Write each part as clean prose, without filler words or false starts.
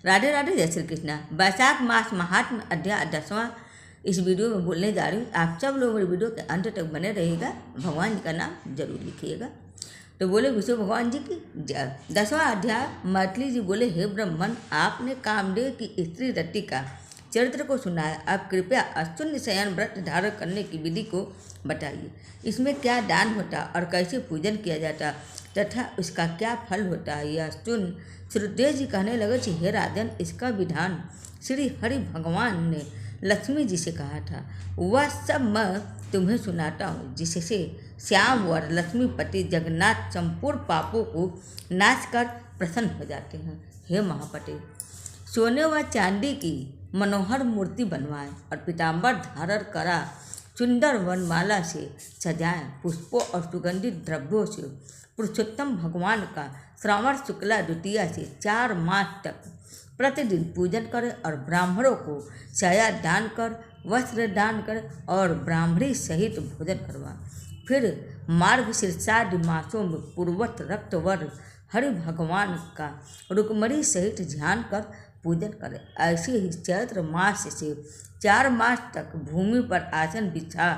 राधे राधे, जय श्री कृष्णा। वैशाख मास महात्म्य अध्याय 10वां इस वीडियो में बोलने जा रही हूँ। आप सब लोग मेरे वीडियो के अंत तक बने रहिएगा। भगवान जी का नाम जरूर लिखिएगा। तो बोले विष्णु भगवान जी की जय। 10वां अध्याय। मैथिली जी बोले, हे ब्राह्मण, आपने कामदेव की स्त्री रति का चरित्र को सुनाया। आप कृपया अश्विनी शयन व्रत धारण करने की विधि को बताइए। इसमें क्या दान होता और कैसे पूजन किया जाता तथा उसका क्या फल होता है, यह सुन श्रुदेव जी कहने लगे कि हे राजन, इसका विधान श्री हरि भगवान ने लक्ष्मी जी से कहा था। वह सब मैं तुम्हें सुनाता हूँ, जिससे श्याम वर लक्ष्मीपति जगन्नाथ संपूर्ण पापों को नाश कर प्रसन्न हो जाते हैं। हे महापति, सोने व चांदी की मनोहर मूर्ति बनवाएं और पीताम्बर धारण करा सुंदर वनमाला से सजाएं। पुष्पों और सुगंधित द्रव्यों से पुरुषोत्तम भगवान का श्रावण शुक्ला द्वितीया से 4 मास तक प्रतिदिन पूजन करें और ब्राह्मणों को शया दान कर, वस्त्र दान कर और ब्राह्मणी सहित भोजन करवाएं। फिर मार्ग शीर्षादि मासों में पूर्वत रक्तवर हरि भगवान का रुक्मणी सहित ध्यान कर पूजन करें। ऐसे ही चैत्र मास से 4 मास तक भूमि पर आसन बिछा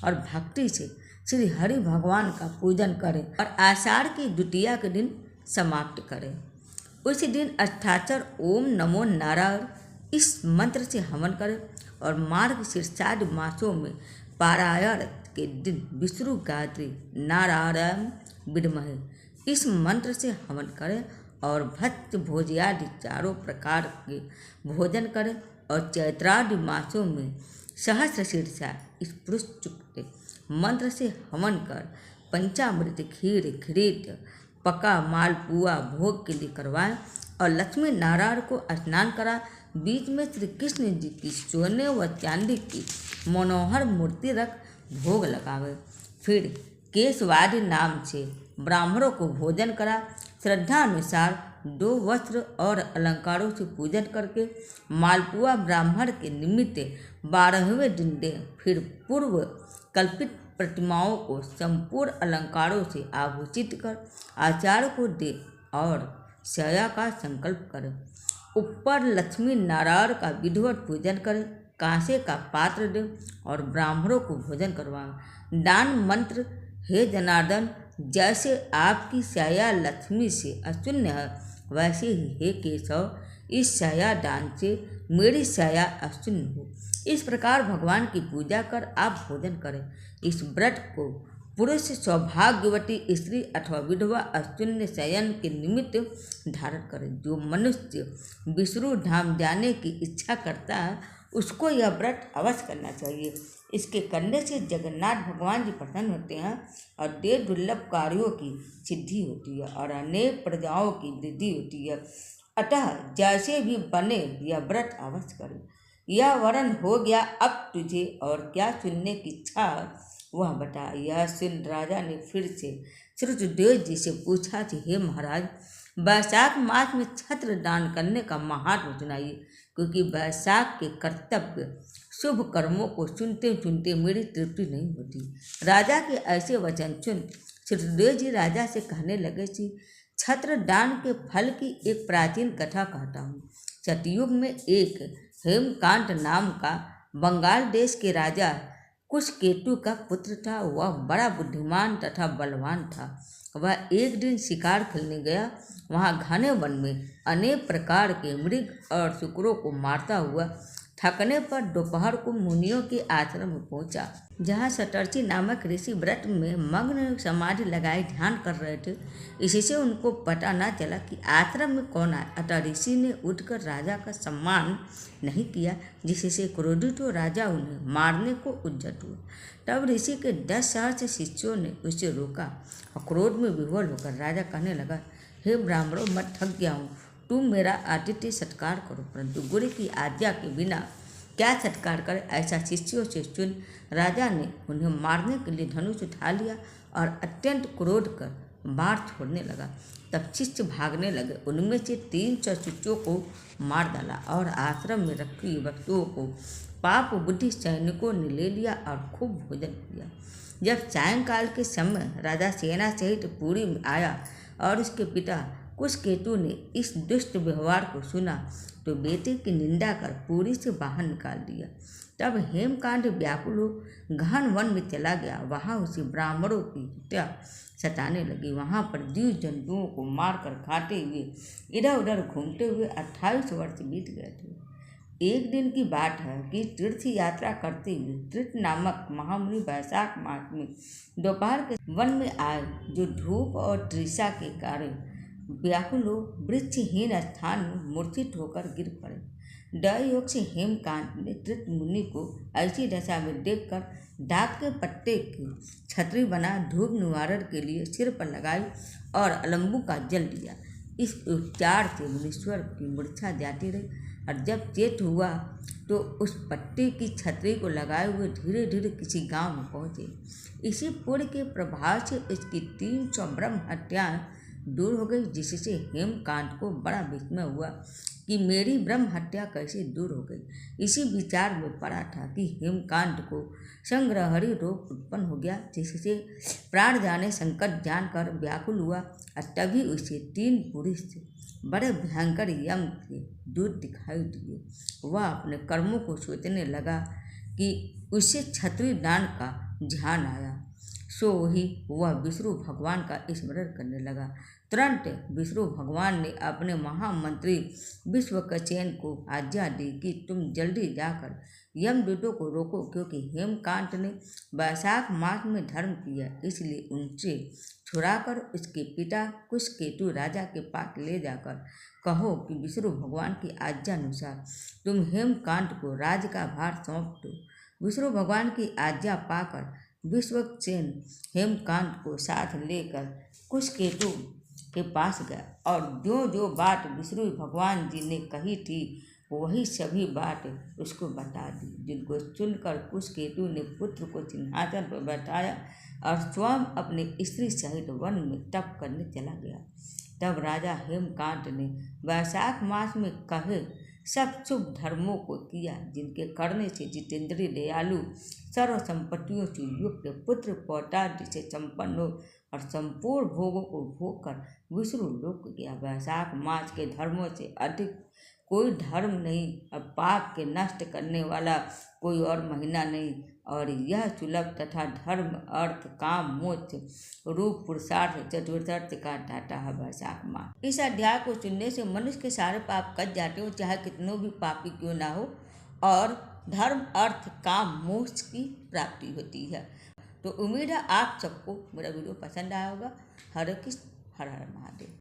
और भक्ति से श्री हरि भगवान का पूजन करें और आषाढ़ की द्वितीया के दिन समाप्त करें। उसी दिन अष्टाक्षर ओम नमो नारायण इस मंत्र से हवन करें और मार्ग शीर्षादि मासों में पारायण के दिन विष्णु गायत्री नारायण विद्महे इस मंत्र से हवन करें और भक्त भोज्यादि 4 प्रकार के भोजन करें और चैत्रादि मासों में सहस्र शीर्षा इस पुरुष चुक्ति मंत्र से हवन कर पंचामृत खीर खीरित पका मालपुआ भोग के लिए करवाएं और लक्ष्मी नारायण को स्नान करा। बीच में श्री कृष्ण जी की सोने व चांदी की मनोहर मूर्ति रख भोग लगावे। फिर केशवादि नाम से ब्राह्मणों को भोजन करा। श्रद्धा अनुसार 2 वस्त्र और अलंकारों से पूजन करके मालपुआ ब्राह्मण के निमित्त 12वें दिन दे। फिर पूर्व कल्पित प्रतिमाओं को संपूर्ण अलंकारों से आभूषित कर आचार्य को दे और शया का संकल्प करें। ऊपर लक्ष्मी नारायण का विधिवत पूजन करें। कांसे का पात्र दे और ब्राह्मणों को भोजन करवाएं। दान मंत्र, हे जनार्दन, जैसे आपकी शया लक्ष्मी से अशून्य है, वैसे ही हे केशव, इस शया दान से मेरी शया अशून्य हो। इस प्रकार भगवान की पूजा कर आप भोजन करें। इस व्रत को पुरुष सौभाग्यवती स्त्री अथवा विधवा अशून्य शयन के निमित्त धारण करें। जो मनुष्य विष्णु धाम जाने की इच्छा करता है, उसको यह व्रत अवश्य करना चाहिए। इसके करने से जगन्नाथ भगवान जी प्रसन्न होते हैं और देव दुर्लभ कार्यों की सिद्धि होती है और अनेक प्रजाओं की वृद्धि होती है। अतः जैसे भी बने यह व्रत अवश्य करें। यह वरण हो गया, अब तुझे और क्या सुनने की इच्छा वह बता। यह सुन राजा ने फिर से श्रुतदेव जी से पूछा कि हे महाराज, वैशाख मास में छत्र दान करने का महात्म सुनाइए, क्योंकि वैशाख के कर्तव्य शुभ कर्मों को सुनते सुनते मेरी तृप्ति नहीं होती। राजा के ऐसे वचन सुन श्रुतदेव जी राजा से कहने लगे कि छत्र दान के फल की एक प्राचीन कथा कहता हूँ। सतयुग में एक हेमकांत नाम का बंगाल देश के राजा कुशकेतु का पुत्र था। वह बड़ा बुद्धिमान तथा बलवान था। वह एक दिन शिकार खेलने गया। वहाँ घने वन में अनेक प्रकार के मृग और शुकरों को मारता हुआ थकने पर दोपहर को मुनियों के आश्रम में पहुंचा, जहाँ शतर्षि नामक ऋषि व्रत में मग्न समाधि लगाए ध्यान कर रहे थे। इससे उनको पता न चला कि आश्रम में कौन आया। अतः ऋषि ने उठकर राजा का सम्मान नहीं किया, जिससे क्रोधित हो राजा उन्हें मारने को उद्यत हुआ। तब ऋषि के 10 सहस्त्र शिष्यों ने उसे रोका और क्रोध में विह्वल होकर राजा कहने लगा, हे ब्राह्मणों, मैं थक गया हूँ, तुम मेरा आतिथ्य सत्कार करो, परंतु गुरु की आज्ञा के बिना क्या सत्कार करे। ऐसा शिष्यों से सुन राजा ने उन्हें मारने के लिए धनुष उठा लिया और अत्यंत क्रोध कर बाढ़ छोड़ने लगा। तब शिष्य भागने लगे। उनमें से 300 शिष्यों को मार डाला और आश्रम में रखी वस्तुओं को पाप बुद्धि सैनिकों ने ले लिया और खूब भोजन किया। जब सायंकाल के समय राजा सेना सहित पुरी में आया और उसके पिता कुशकेतु ने इस दुष्ट व्यवहार को सुना तो बेटे की निंदा कर पुरी से बाहर निकाल दिया। तब हेमकांत व्याकुल हो गहन वन में चला गया। वहाँ उसे ब्राह्मणों की हत्या सताने लगी। वहाँ पर जीव जंतुओं को मारकर खाते हुए इधर उधर घूमते हुए 28 वर्ष बीत गए थे। एक दिन की बात है कि तीर्थ यात्रा करते हुए त्रित नामक महामुनि वैशाख मास में दोपहर के वन में आए, जो धूप और तृषा के कारण व्याकुल हो वृक्षहीन स्थान में मूर्छित होकर गिर पड़े। दयोग से हेमकांत ने त्रित मुनि को ऐसी दशा में देखकर डाक के पत्ते की छतरी बना धूप निवारण के लिए सिर पर लगाई और अलंबू का जल दिया। इस उपचार से मुनीश्वर की मूर्छा जाती रही और जब चेत हुआ तो उस पट्टी की छतरी को लगाए हुए धीरे धीरे किसी गांव में पहुंचे। इसी पुण्य के प्रभाव से इसकी 300 ब्रह्म हत्याएं दूर हो गई, जिससे हेमकांत को बड़ा विस्मय हुआ कि मेरी ब्रह्म हत्या कैसे दूर हो गई। इसी विचार में पड़ा था कि हेमकांत को संग्रहणी रोग उत्पन्न हो गया, जिससे प्राण जाने संकट जानकर व्याकुल हुआ और तभी उसे 3 पुरुष बड़े भयंकर यम के दूत दिखाई दिए। वह अपने कर्मों को सोचने लगा कि उसे छतरी दान का ध्यान आया। सो ही वह विष्णु भगवान का स्मरण करने लगा। तुरंत विष्णु भगवान ने अपने महामंत्री विश्वक्सेन को आज्ञा दी कि तुम जल्दी जाकर यमदूतों को रोको, क्योंकि हेमकांत ने वैशाख मास में धर्म किया, इसलिए उनसे छुड़ाकर उसके पिता कुशकेतु राजा के पास ले जाकर कहो कि विष्णु भगवान की आज्ञा अनुसार तुम हेमकांत को राज का भार सौंप दो। विष्णु भगवान की आज्ञा पाकर विश्वक्सेन हेमकांत को साथ लेकर कुशकेतु के पास गया और जो जो बात विष्णु भगवान जी ने कही थी वही सभी बात उसको बता दी, जिनको सुनकर कुशकेतु ने पुत्र को सिंहासन पर बैठाया और स्वयं अपनी स्त्री सहित वन में तप करने चला गया। तब राजा हेमकांत ने वैशाख मास में कहे सब शुभ धर्मों को किया, जिनके करने से जितेंद्रिय दयालु सर्व संपत्तियों से युक्त पुत्र पौत्रादि से संपन्न हो और संपूर्ण भोगों को भोग कर विष्णु लोक गया। वैशाख मास के धर्मों से अधिक कोई धर्म नहीं और पाप के नष्ट करने वाला कोई और महीना नहीं, और यह सुलभ तथा धर्म अर्थ काम मोक्ष रूप पुरुषार्थ चतुर्थार्थ का दाता है वैशाख मास। इस अध्याय को सुनने से मनुष्य के सारे पाप कट जाते हो, चाहे कितनों भी पापी क्यों ना हो, और धर्म अर्थ काम मोक्ष की प्राप्ति होती है। तो उम्मीद है आप सबको मेरा वीडियो पसंद आया होगा। हरे कृष्ण, हर हर महादेव।